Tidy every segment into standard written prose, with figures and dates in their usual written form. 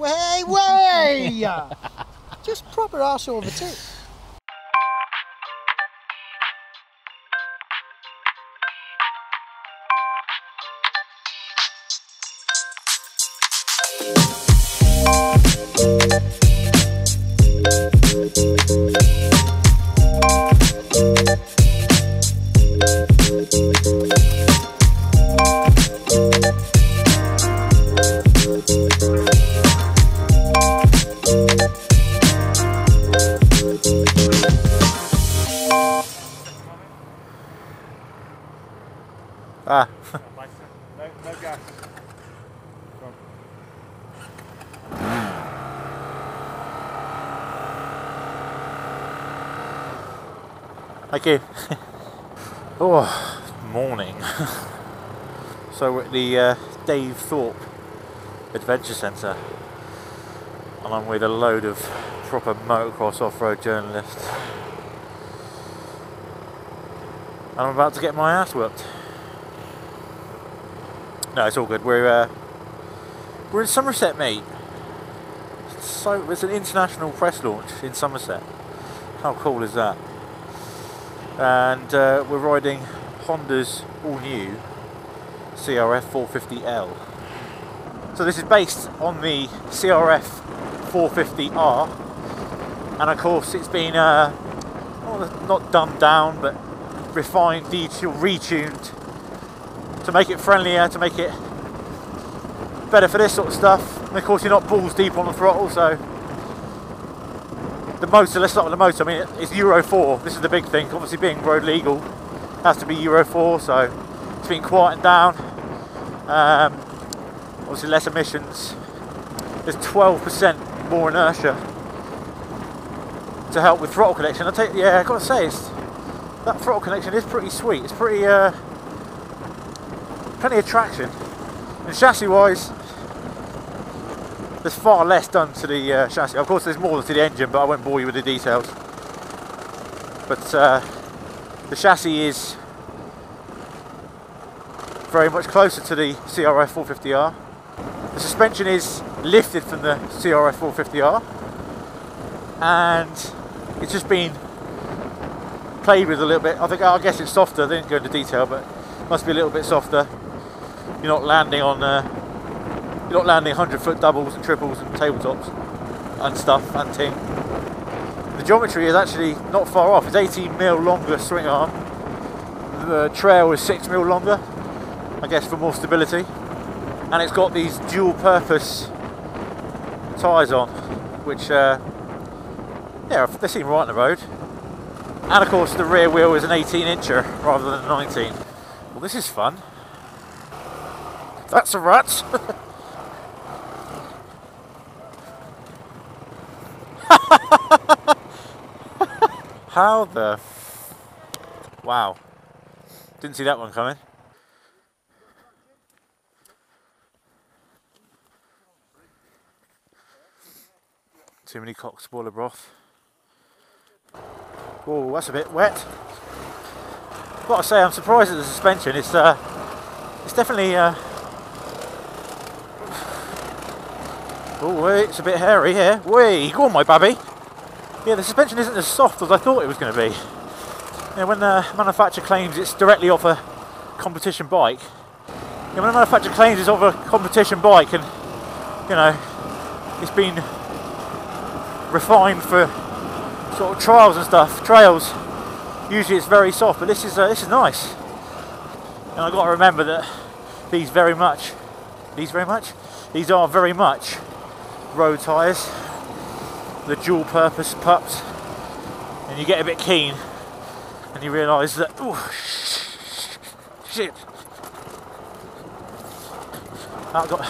Way, way! Just proper arse over too. Ah. No gas. Thank you. Oh, morning. So we're at the Dave Thorpe Adventure Centre, and I'm with a load of proper motocross off-road journalists, and I'm about to get my ass whooped. No, it's all good. We're in Somerset, mate. So it's an international press launch in Somerset. How cool is that? And we're riding Honda's all-new CRF450L. So this is based on the CRF450R, and of course it's been not dumbed down, but refined, retuned to make it friendlier, to make it better for this sort of stuff. And of course you're not balls deep on the throttle, so the motor, let's start with the motor. I mean, it's Euro 4, this is the big thing. Obviously being road legal, it has to be Euro 4, so it's been quietened down. Obviously less emissions. There's 12% more inertia to help with throttle connection. Yeah, I've got to say, that throttle connection is pretty sweet. It's pretty, plenty of traction. And chassis wise, there's far less done to the chassis. Of course there's more to the engine, but I won't bore you with the details. But the chassis is very much closer to the CRF450R. The suspension is lifted from the CRF450R, and it's just been played with a little bit. I guess it's softer. They didn't go into detail, but it must be a little bit softer. You're not landing on 100-foot doubles and triples and tabletops and stuff and ting. The geometry is actually not far off. It's 18mm longer swing arm. The trail is 6mm longer, I guess for more stability. And it's got these dual purpose tyres on, which yeah, they seem right on the road. And of course the rear wheel is an 18-incher rather than a 19. Well, this is fun. That's a rat. How the... Wow. Didn't see that one coming. Too many cock spoiler broth. Oh, that's a bit wet. I've got to say, I'm surprised at the suspension. It's definitely... Oh, wait, it's a bit hairy here. Wait, go on, my babby. Yeah, the suspension isn't as soft as I thought it was going to be. Yeah, when the manufacturer claims it's directly off a competition bike, yeah, when the manufacturer claims it's off a competition bike, and you know, it's been refined for sort of trials and stuff, trails, usually it's very soft, but this is nice. And I've got to remember that these are very much road tyres, the dual purpose pups, and you get a bit keen and you realise that, oh shit, I got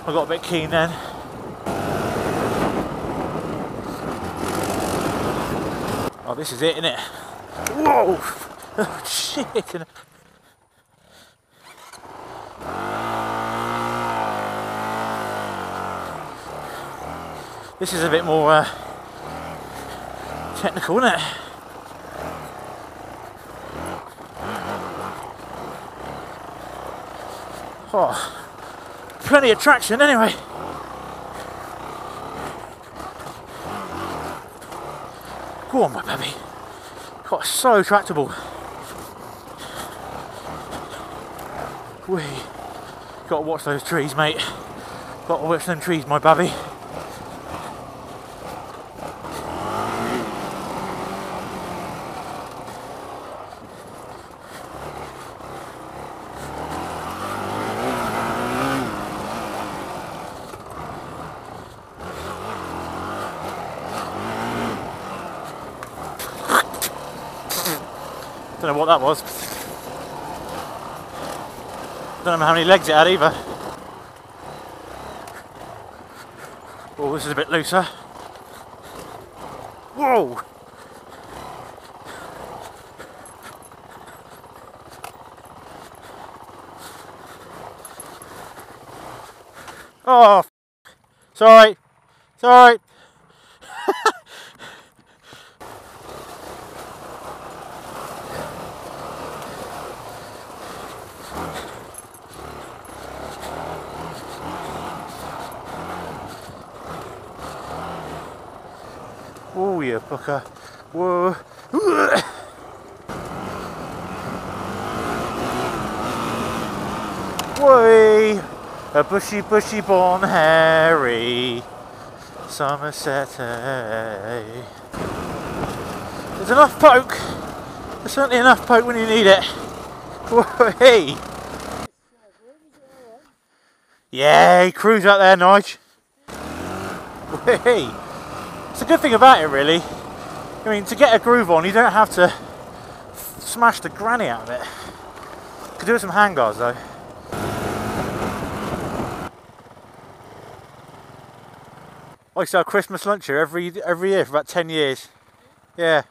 a bit keen then. Oh, this is it, isn't it? Whoa! Oh, shit! This is a bit more technical, isn't it? Oh, plenty of traction anyway. Go on, my baby. God, so tractable. Whee. Got to watch those trees, mate. Got to watch them trees, my baby. Don't know what that was. Don't know how many legs it had either. Oh, this is a bit looser. Whoa! Oh, sorry. Sorry. Oh, you fucker. Whoa. Way, a bushy, bushy born Harry, Somerset. There's enough poke. There's certainly enough poke when you need it. Way. Yeah, cruise out there, Nige. Way. It's a good thing about it, really. I mean, to get a groove on, you don't have to smash the granny out of it. You could do it with some handguards, though. I used to have Christmas lunch here every year for about 10 years. Yeah.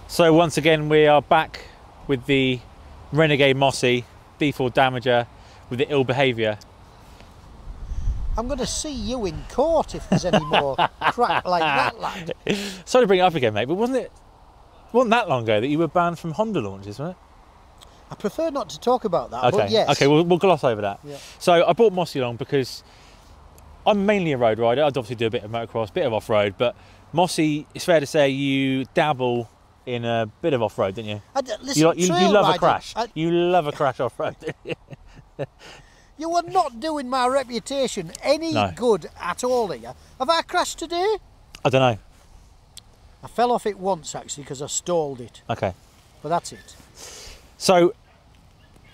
So once again, we are back with the Renegade Mossy D4 Damager with the ill behaviour. I'm going to see you in court if there's any more crap like that, lad. Sorry to bring it up again, mate, but wasn't that long ago that you were banned from Honda launches, wasn't it? I prefer not to talk about that, Okay. but yes. Okay, we'll gloss over that. Yeah. So I brought Mossy along because I'm mainly a road rider. I'd obviously do a bit of motocross, bit of off-road, but Mossy, it's fair to say you dabble in a bit of off-road, don't you? Listen, you love a crash. You love a crash off-road, don't you? You are not doing my reputation any good at all here. Have I crashed today? I don't know. I fell off it once, actually, because I stalled it. Okay. But that's it. So,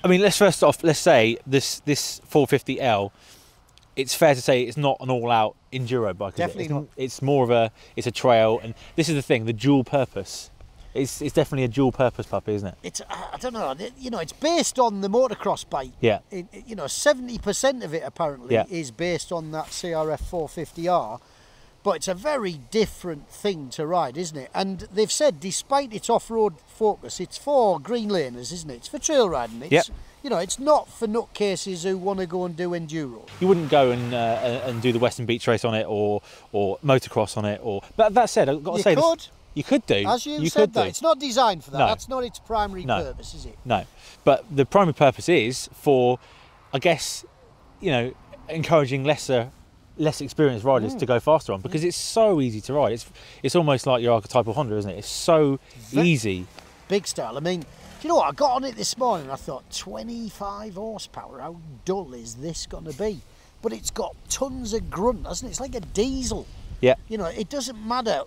I mean, let's say this 450L, it's fair to say it's not an all-out enduro bike. Definitely not. It's more of it's a trail, and this is the thing, the dual purpose. It's definitely a dual purpose puppy, isn't it? It's, I don't know, you know, it's based on the motocross bike. Yeah. You know, 70% of it apparently is based on that CRF450R, but it's a very different thing to ride, isn't it? And they've said, despite its off-road focus, it's for green laners, isn't it? It's for trail riding. It's, you know, it's not for nutcases who want to go and do enduro. You wouldn't go and do the Western Beach Race on it or motocross on it, but that said, I've got to say this. You could do. As you said that. It's not designed for that. No. That's not its primary purpose, is it? No. But the primary purpose is for, I guess, you know, encouraging less experienced riders to go faster on, because it's so easy to ride. It's almost like your archetypal Honda, isn't it? It's so easy. Big style. I mean, do you know what? I got on it this morning and I thought, 25 horsepower, how dull is this going to be? But it's got tons of grunt, hasn't it? It's like a diesel. Yeah. You know, it doesn't matter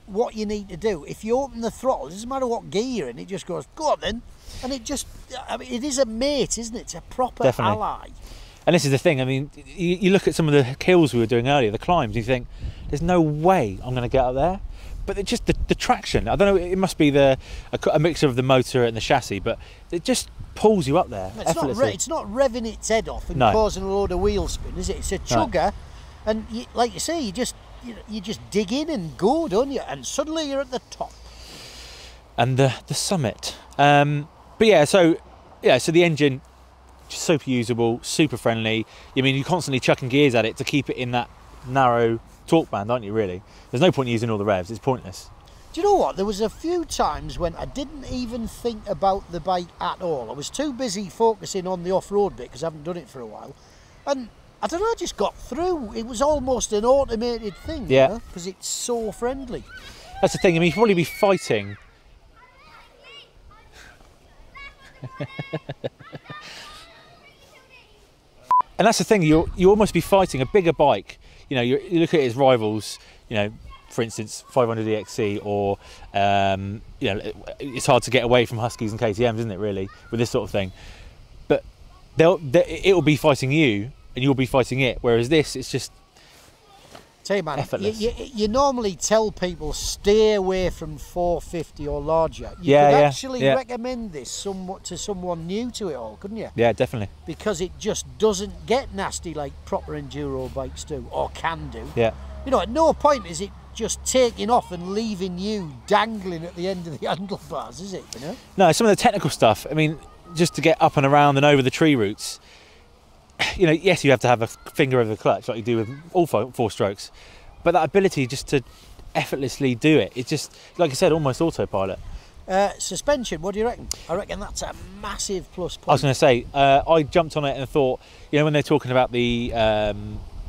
what you need to do. If you open the throttle, it doesn't matter what gear you're in, it just goes, go on then. And it just, I mean, it is a mate, isn't it? It's a proper ally. And this is the thing, I mean, you look at some of the hills we were doing earlier, the climbs, and you think, there's no way I'm going to get up there. But it's just the traction. I don't know, it must be a mixture of the motor and the chassis, but it just pulls you up there effortlessly. It's not revving its head off and causing a load of wheel spin, is it? It's a chugger, and like you say, you just dig in and go, don't you? And suddenly you're at the top. And the summit. But yeah, so the engine, just super usable, super friendly. I mean, you're constantly chucking gears at it to keep it in that narrow torque band, aren't you, really? There's no point in using all the revs, it's pointless. Do you know what? There was a few times when I didn't even think about the bike at all. I was too busy focusing on the off-road bit because I haven't done it for a while. And I don't know, I just got through. It was almost an automated thing, Yeah. because it's so friendly. That's the thing. I mean, you'd probably be fighting. And that's the thing. You almost be fighting a bigger bike. You know, you look at its rivals. You know, for instance, 500 EXC, or you know, it's hard to get away from Huskies and KTMs, isn't it? Really, with this sort of thing. But it'll be fighting you, and you'll be fighting it. Whereas this, it's just. Tell you, man, effortless. you normally tell people stay away from 450 or larger. You Yeah, could yeah, actually yeah. recommend this somewhat to someone new to it all, couldn't you? Yeah, definitely. Because it just doesn't get nasty like proper enduro bikes do, or can do. Yeah. You know, at no point is it just taking off and leaving you dangling at the end of the handlebars, is it? You know? No, some of the technical stuff. I mean, just to get up and around and over the tree roots. You know, yes, you have to have a finger over the clutch like you do with all four strokes, but that ability just to effortlessly do it, it's just, like I said, almost autopilot. Suspension, what do you reckon? I reckon that's a massive plus point. I was going to say, I jumped on it and thought, you know, when they're talking about the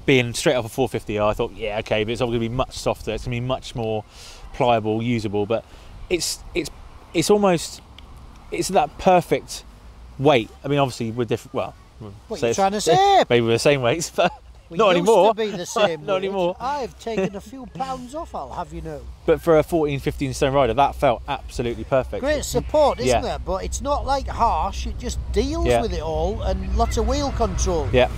being straight off a 450R, I thought, yeah, okay, but it's obviously going to be much softer, it's going to be much more pliable, usable, but it's almost, it's that perfect weight. I mean, obviously we're different, well, what are you trying to say? Maybe we're the same weights, but We not used anymore. to be the same Not weight. anymore. I've taken a few pounds off, I'll have you know. But for a 14, 15 stone rider, that felt absolutely perfect. Great support, isn't Yeah. there? But it's not like harsh, it just deals Yeah. with it all, and lots of wheel control. Yeah.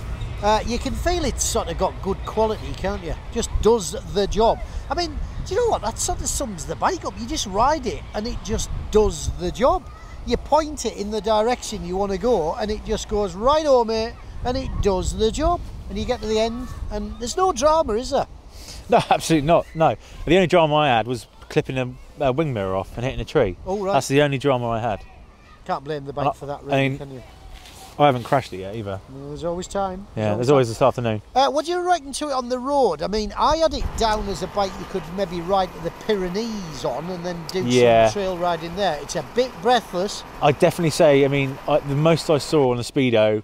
You can feel it's sort of got good quality, can't you? Just does the job. I mean, do you know what? That sort of sums the bike up. You just ride it and it just does the job. You point it in the direction you want to go and it just goes right on, mate, and it does the job. And you get to the end and there's no drama, is there? No, absolutely not. No. The only drama I had was clipping a wing mirror off and hitting a tree. Oh, right. That's the only drama I had. Can't blame the bike for that, really, I mean, can you? I haven't crashed it yet either. There's always time. Yeah, there's always this afternoon. What do you reckon to it on the road? I mean, I had it down as a bike you could maybe ride to the Pyrenees on and then do some trail riding there. It's a bit breathless. I'd definitely say, I mean, the most I saw on the Speedo,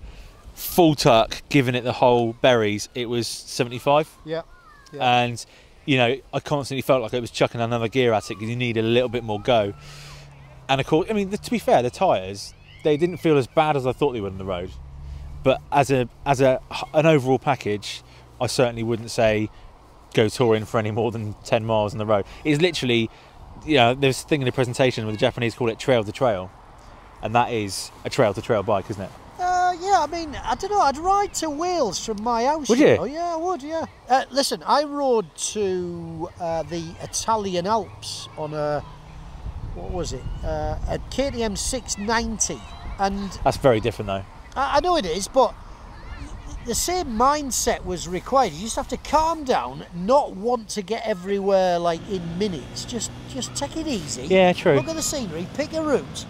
full tuck, giving it the whole berries, it was 75. Yeah. And, you know, I constantly felt like it was chucking another gear at it because you need a little bit more go. And of course, I mean, to be fair, the tyres, they didn't feel as bad as I thought they would on the road. But as an overall package, I certainly wouldn't say go touring for any more than 10 miles on the road. It's literally, you know, there's a thing in the presentation where the Japanese call it trail to trail. And that is a trail to trail bike, isn't it? Yeah, I mean, I don't know, I'd ride to Wales from my house. Would you? Know? Yeah, I would, yeah. Listen, I rode to the Italian Alps on a, what was it, a KTM 690. And that's very different though. I know it is, but the same mindset was required. You just have to calm down, not want to get everywhere like in minutes. Just take it easy. Yeah, true. Look at the scenery, pick a route.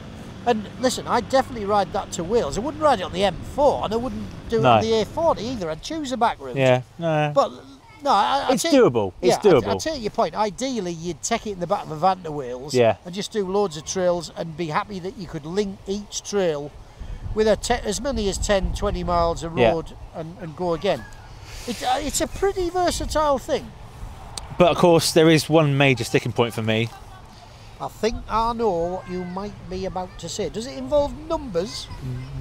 And listen, I'd definitely ride that to Wales. I wouldn't ride it on the M4 and I wouldn't do it on the A40 either. I'd choose a back route. Yeah, no. But no, it's doable. It's doable. I'll take your point. Ideally, you'd take it in the back of a van to Wales and just do loads of trails and be happy that you could link each trail with as many as 10, 20 miles of road and go again. It's a pretty versatile thing. But of course, there is one major sticking point for me. I think I know what you might be about to say. Does it involve numbers?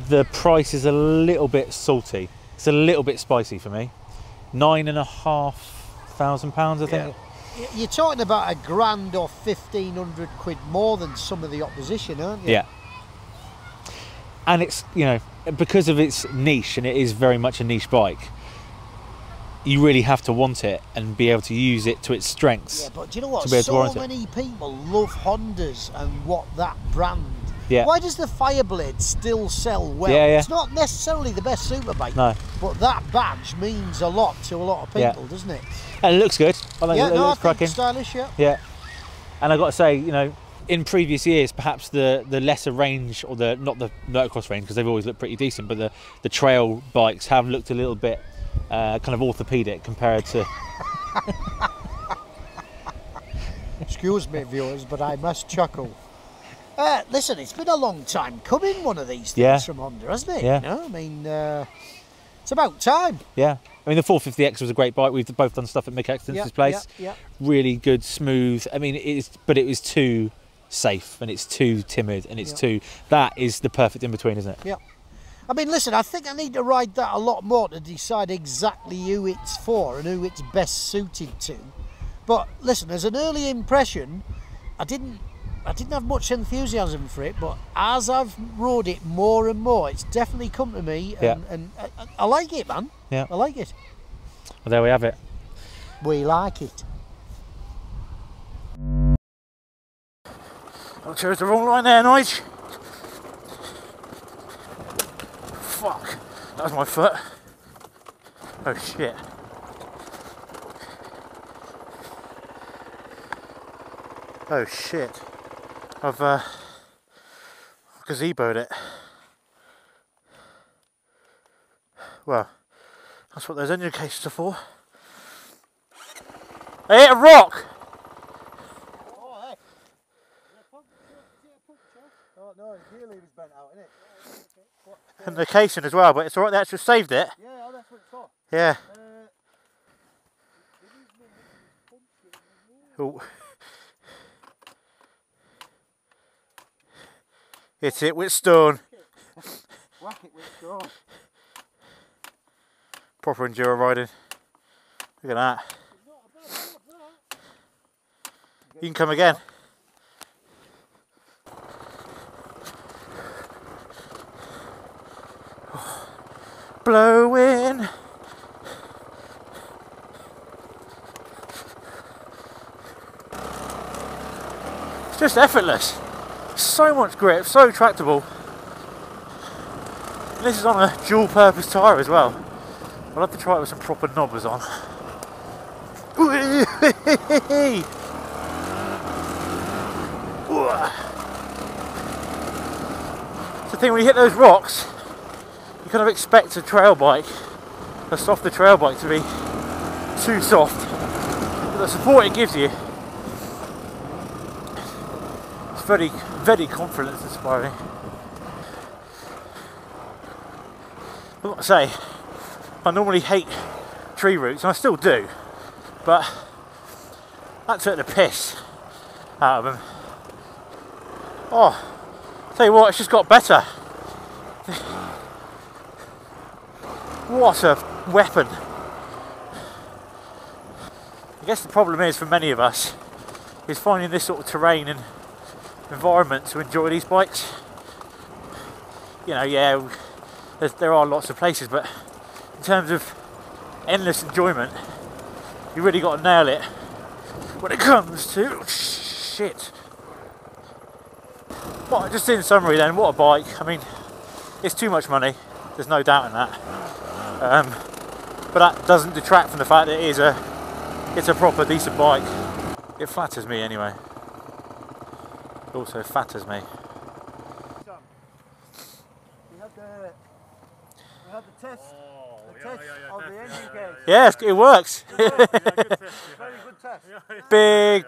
The price is a little bit salty. It's a little bit spicy for me. £9,500, I think. Yeah. You're talking about £1,000 or 1,500 quid more than some of the opposition, aren't you? Yeah. And it's, you know, because of its niche, and it is very much a niche bike, you really have to want it and be able to use it to its strengths. Yeah, but do you know what? So many people love Hondas and what that brand. Yeah. Why does the Fireblade still sell well? Yeah. It's not necessarily the best superbike, but that badge means a lot to a lot of people, doesn't it? And it looks good. I think it looks cracking. Stylish, yeah. Yeah. And I've got to say, you know, in previous years, perhaps the lesser range, or not the motocross range, because they've always looked pretty decent, but the trail bikes have looked a little bit kind of orthopedic compared to... Excuse me, viewers, but I must chuckle. Listen, it's been a long time coming, one of these things from Honda, hasn't it? Yeah. You know, I mean, it's about time. Yeah. I mean, the 450X was a great bike. We've both done stuff at Mick Exton's place. Really good, smooth. I mean, but it was too safe and it's too timid and it's too. That is the perfect in between, isn't it? Yeah. I mean, listen, I think I need to ride that a lot more to decide exactly who it's for and who it's best suited to. But listen, as an early impression, I didn't have much enthusiasm for it, but as I've rode it more and more, it's definitely come to me, and I like it, man. Yeah, I like it. Well, there we have it. We like it. I chose the wrong line there, Nige. Fuck, that was my foot. Oh shit. Oh shit. I've gazeboed it. Well, that's what those engine cases are for. I hit a rock! Oh, hey. Oh, no, the gear lever's bent out, isn't it? And the casing as well, but it's alright, they actually saved it. Yeah, that's what it's for. Yeah. Oh. Hit it with stone. Whack it with stone. Proper enduro riding. Look at that. You can come again. Blowing. It's just effortless. So much grip, so tractable. And this is on a dual purpose tyre as well. I'll have to try it with some proper knobbers on. It's the thing, when you hit those rocks, you kind of expect a trail bike, a softer trail bike, to be too soft. But the support it gives you, it's very, very confidence inspiring. I've got to say, I normally hate tree roots, and I still do, but that took the piss out of them. Oh, tell you what, it's just got better. What a weapon. I guess the problem is, for many of us, is finding this sort of terrain and environment to enjoy these bikes. You know, yeah, there are lots of places, but in terms of endless enjoyment, you really got to nail it when it comes to shit. Well, just in summary then, what a bike. I mean, it's too much money, there's no doubt in that. But that doesn't detract from the fact that it's a proper decent bike. It flatters me anyway. It also fatters me. We had the test. Of the engine case. Yes, it works. Very good test.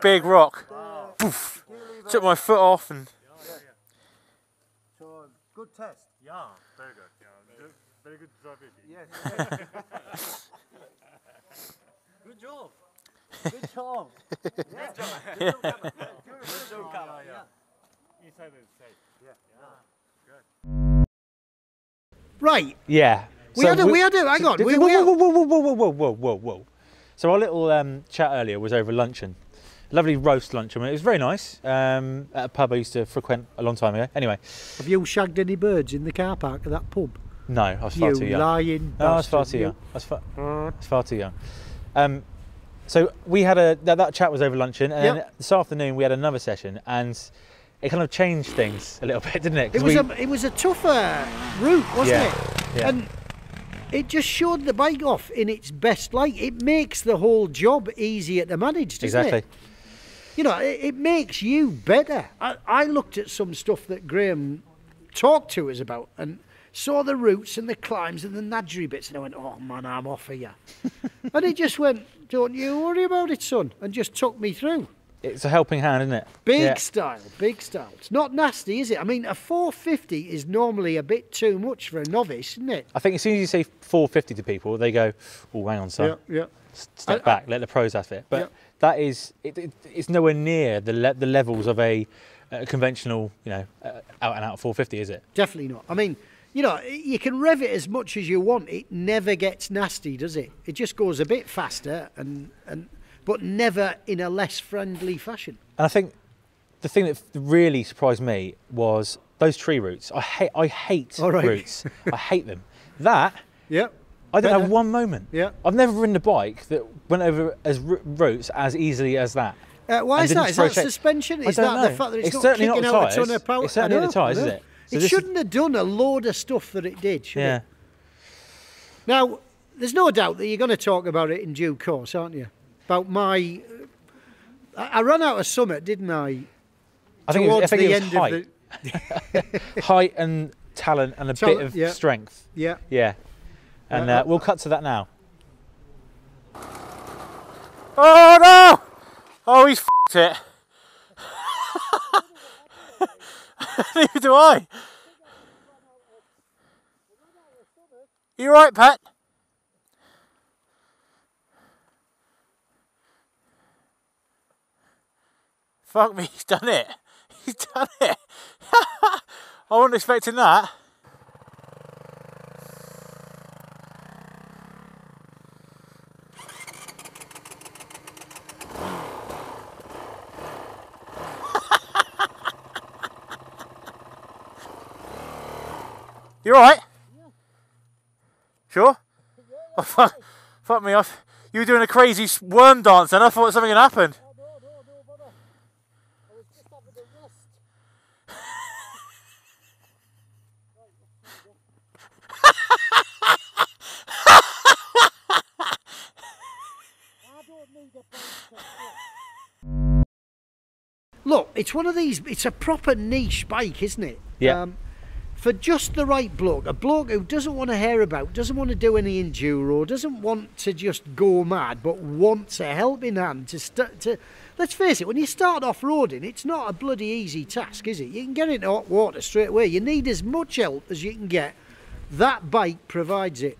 Big rock. Poof. Took my foot off and. So good test. Yeah, very good. Yeah, very good drivability. Yes. Good job. Good job. Yeah. Good job. Inside is safe. Yeah. Right. Yeah. We had a. Hang on. Whoa. So our little chat earlier was over luncheon. Lovely roast luncheon. It was very nice. At a pub I used to frequent a long time ago. Anyway. Have you shagged any birds in the car park of that pub? No, I was far too young. Lying. No, I was far too young. I was far too young. So we had that chat was over luncheon, and then this afternoon we had another session, and it kind of changed things a little bit, didn't it? It was a tougher route, wasn't it? Yeah. And it just showed the bike off in its best light. It makes the whole job easier to manage, doesn't it? You know, it makes you better. I looked at some stuff that Graham talked to us about and saw the routes and the climbs and the nadgery bits, and I went, oh man, I'm off here. And he just went, don't you worry about it, son, and just took me through. It's a helping hand, isn't it? Big style, big style. It's not nasty, is it? I mean, a 450 is normally a bit too much for a novice, isn't it? I think as soon as you say 450 to people, they go, "Oh, hang on, son. Yeah. Step back, let the pros have it." But that is, it's nowhere near the levels of a conventional, you know, out and out 450, is it? Definitely not. I mean, you know, you can rev it as much as you want. It never gets nasty, does it? It just goes a bit faster, but never in a less friendly fashion. And I think the thing that really surprised me was those tree roots. I hate roots. I hate them. That. Yeah. I don't have one moment. Yeah. I've never ridden a bike that went over as roots as easily as that. Why is that? Is that suspension? Is that the fact that it's not kicking out a ton of power? It's certainly not the tyres, is it? So it shouldn't have done a load of stuff that it did, should it? Now, there's no doubt that you're going to talk about it in due course, aren't you? About my... I ran out of Summit, didn't I? I think it was height. Height and talent and a bit of strength. Yeah. Yeah. And we'll cut to that now. Oh no! Oh, he's f***ed it. Neither do I. You right, Pat? Fuck me, he's done it. He's done it. I wasn't expecting that. You alright? Yeah. Sure? Yeah. Oh, fuck me off. You were doing a crazy worm dance and I thought something had happened. Oh, no, brother. I was just having a rest. I don't need a bike. Look, it's one of these, it's a proper niche bike, isn't it? Yeah. For just the right bloke, a bloke who doesn't want to hear about, doesn't want to do any enduro, doesn't want to just go mad, but wants a helping hand to let's face it, when you start off-roading, it's not a bloody easy task, is it? You can get into hot water straight away. You need as much help as you can get. That bike provides it.